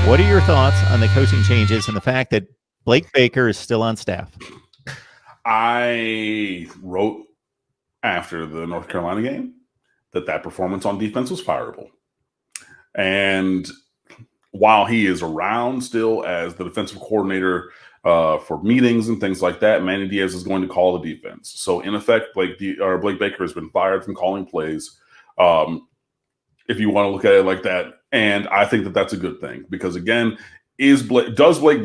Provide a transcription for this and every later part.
What are your thoughts on the coaching changes and the fact that Blake Baker is still on staff? I wrote after the North Carolina game that performance on defense was fireable. And while he is around still as the defensive coordinator for meetings and things like that, Manny Diaz is going to call the defense. So in effect, Blake Baker has been fired from calling plays. If you want to look at it like that. And I think that that's a good thing because, again, does Blake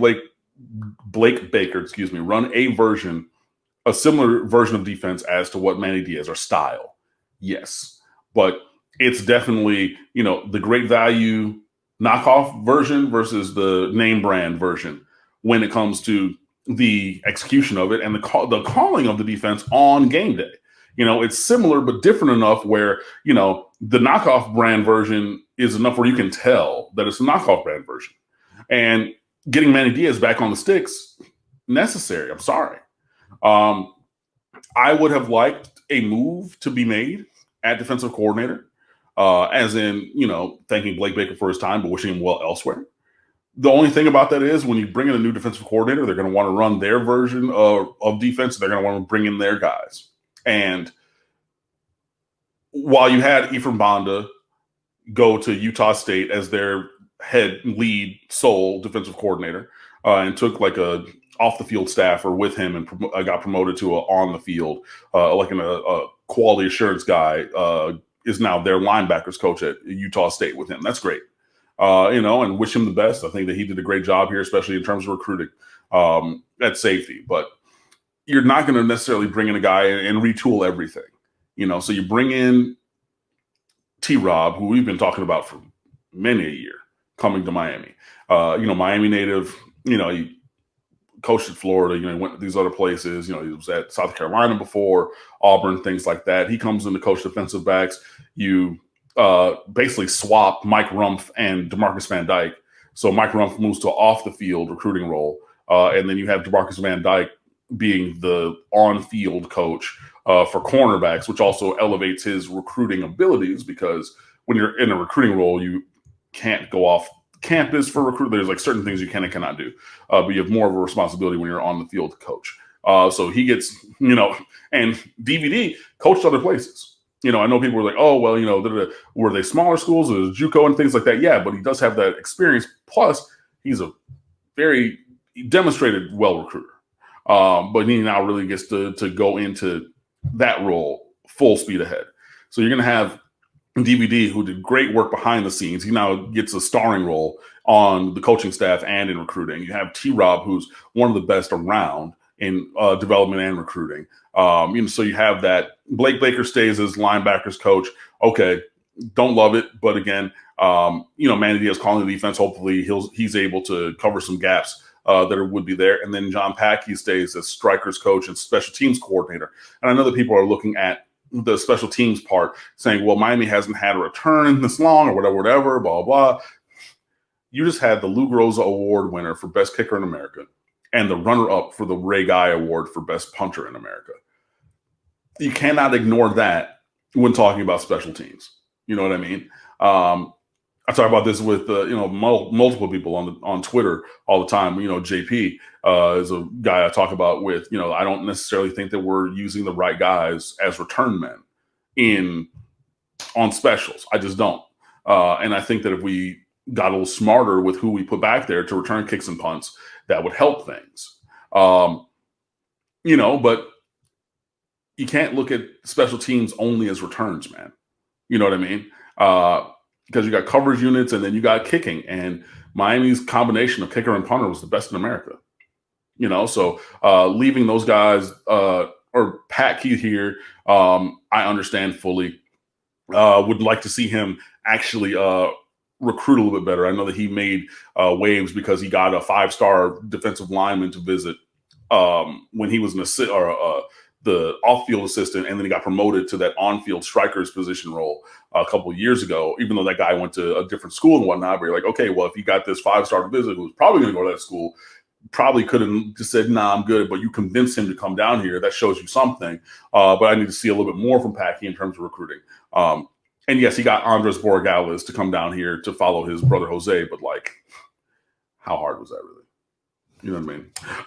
Baker, run a similar version of defense as to what Manny Diaz or style? Yes. But it's definitely, the great value knockoff version versus the name brand version when it comes to the execution of it and the calling of the defense on game day. It's similar but different enough where, the knockoff brand version is enough where you can tell that it's a knockoff brand version. And getting Manny Diaz back on the sticks, necessary. I'm sorry. I would have liked a move to be made at defensive coordinator, as in, thanking Blake Baker for his time, but wishing him well elsewhere. The only thing about that is when you bring in a new defensive coordinator, they're going to want to run their version of defense. They're going to want to bring in their guys. And while you had Ephraim Banda go to Utah State as their head lead sole defensive coordinator and took like a off the field staffer with him and got promoted to a on the field, a quality assurance guy is now their linebackers coach at Utah State with him. That's great. And wish him the best. I think that he did a great job here, especially in terms of recruiting at safety. But you're not going to necessarily bring in a guy and retool everything. So you bring in T-Rob, who we've been talking about for many a year, coming to Miami. Miami native, he coached at Florida, he went to these other places. He was at South Carolina before, Auburn, things like that. He comes in to coach defensive backs. You basically swap Mike Rumph and DeMarcus Van Dyke. So Mike Rumph moves to an off-the-field recruiting role, and then you have DeMarcus Van Dyke being the on-field coach for cornerbacks, which also elevates his recruiting abilities because when you're in a recruiting role, you can't go off campus for recruit. There's like certain things you can and cannot do, but you have more of a responsibility when you're on the field to coach. So he gets, and DVD coached other places. I know people were like, oh, well, were they smaller schools or JUCO and things like that? Yeah, but he does have that experience. Plus, he's a very demonstrated well recruiter. But he now really gets to go into that role full speed ahead. So you're going to have DVD, who did great work behind the scenes. He now gets a starring role on the coaching staff and in recruiting. You have T-Rob, who's one of the best around in development and recruiting. So you have that. Blake Baker stays as linebackers coach. Okay, don't love it, but again, Manny Diaz calling the defense. Hopefully, he's able to cover some gaps that would be there. And then John Packey stays as strikers coach and special teams coordinator. And I know that people are looking at the special teams part saying, well, Miami hasn't had a return this long or whatever, blah, blah. You just had the Lou Groza Award winner for best kicker in America and the runner-up for the Ray Guy Award for best punter in America. You cannot ignore that when talking about special teams. You know what I mean? I talk about this with multiple people on Twitter all the time. JP is a guy I talk about with. I don't necessarily think that we're using the right guys as return men on specials. I just don't. And I think that if we got a little smarter with who we put back there to return kicks and punts, that would help things. But you can't look at special teams only as returns, man. You know what I mean? Because you got coverage units and then you got kicking, and Miami's combination of kicker and punter was the best in America. So leaving those guys or Pat Keith here, I understand fully. Would like to see him actually recruit a little bit better. I know that he made waves because he got a 5-star defensive lineman to visit when he was the off-field assistant, and then he got promoted to that on-field strikers position role a couple of years ago, even though that guy went to a different school and whatnot. But you're like, okay, well, if you got this 5-star to visit who's probably going to go to that school, probably could have just said, nah, I'm good, but you convinced him to come down here. That shows you something. But I need to see a little bit more from Packy in terms of recruiting. And yes, he got Andres Borregales to come down here to follow his brother Jose, but how hard was that really? You know what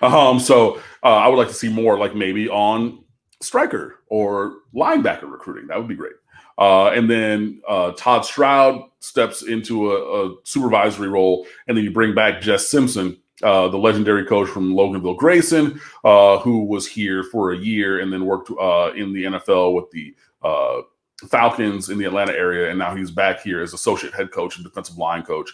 I mean? So I would like to see more, like maybe on striker or linebacker recruiting. That would be great. And then Todd Stroud steps into a supervisory role, and then you bring back Jess Simpson, the legendary coach from Loganville Grayson, who was here for a year and then worked in the NFL with the Falcons in the Atlanta area, and now he's back here as associate head coach and defensive line coach.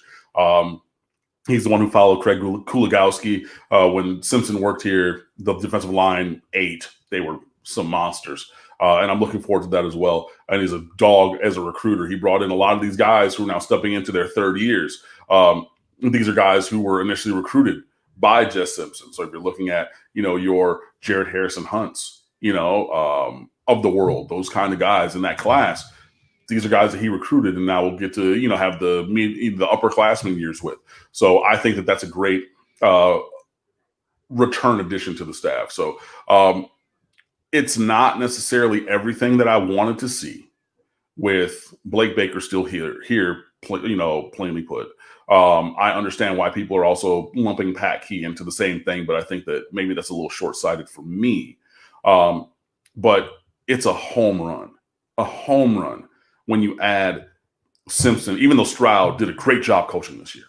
He's the one who followed Craig Kuligowski. When Simpson worked here, the defensive line ate. They were some monsters. And I'm looking forward to that as well. And he's a dog as a recruiter. He brought in a lot of these guys who are now stepping into their third years. These are guys who were initially recruited by Jess Simpson. So if you're looking at, your Jared Harrison Hunts, of the world, those kind of guys in that class, these are guys that he recruited and now will get to, have the upperclassmen years with. So I think that that's a great return addition to the staff. So it's not necessarily everything that I wanted to see with Blake Baker still here, plainly put. I understand why people are also lumping Pat Key into the same thing, but I think that maybe that's a little short-sighted for me. But it's a home run when you add Simpson, even though Stroud did a great job coaching this year,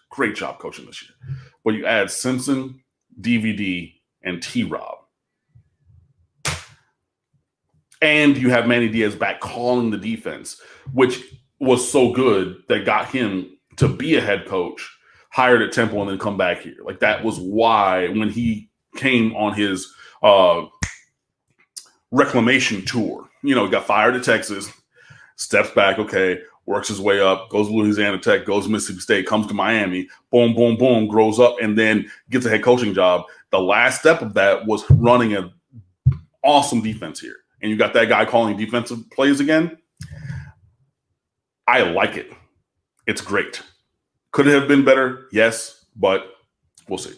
but you add Simpson, DVD, and T-Rob. And you have Manny Diaz back calling the defense, which was so good that got him to be a head coach, hired at Temple, and then come back here. Like, that was why when he came on his reclamation tour, he got fired at Texas, steps back, works his way up, goes to Louisiana Tech, goes to Mississippi State, comes to Miami, boom, boom, boom, grows up, and then gets a head coaching job. The last step of that was running an awesome defense here. And you got that guy calling defensive plays again. I like it. It's great. Could it have been better? Yes, but we'll see.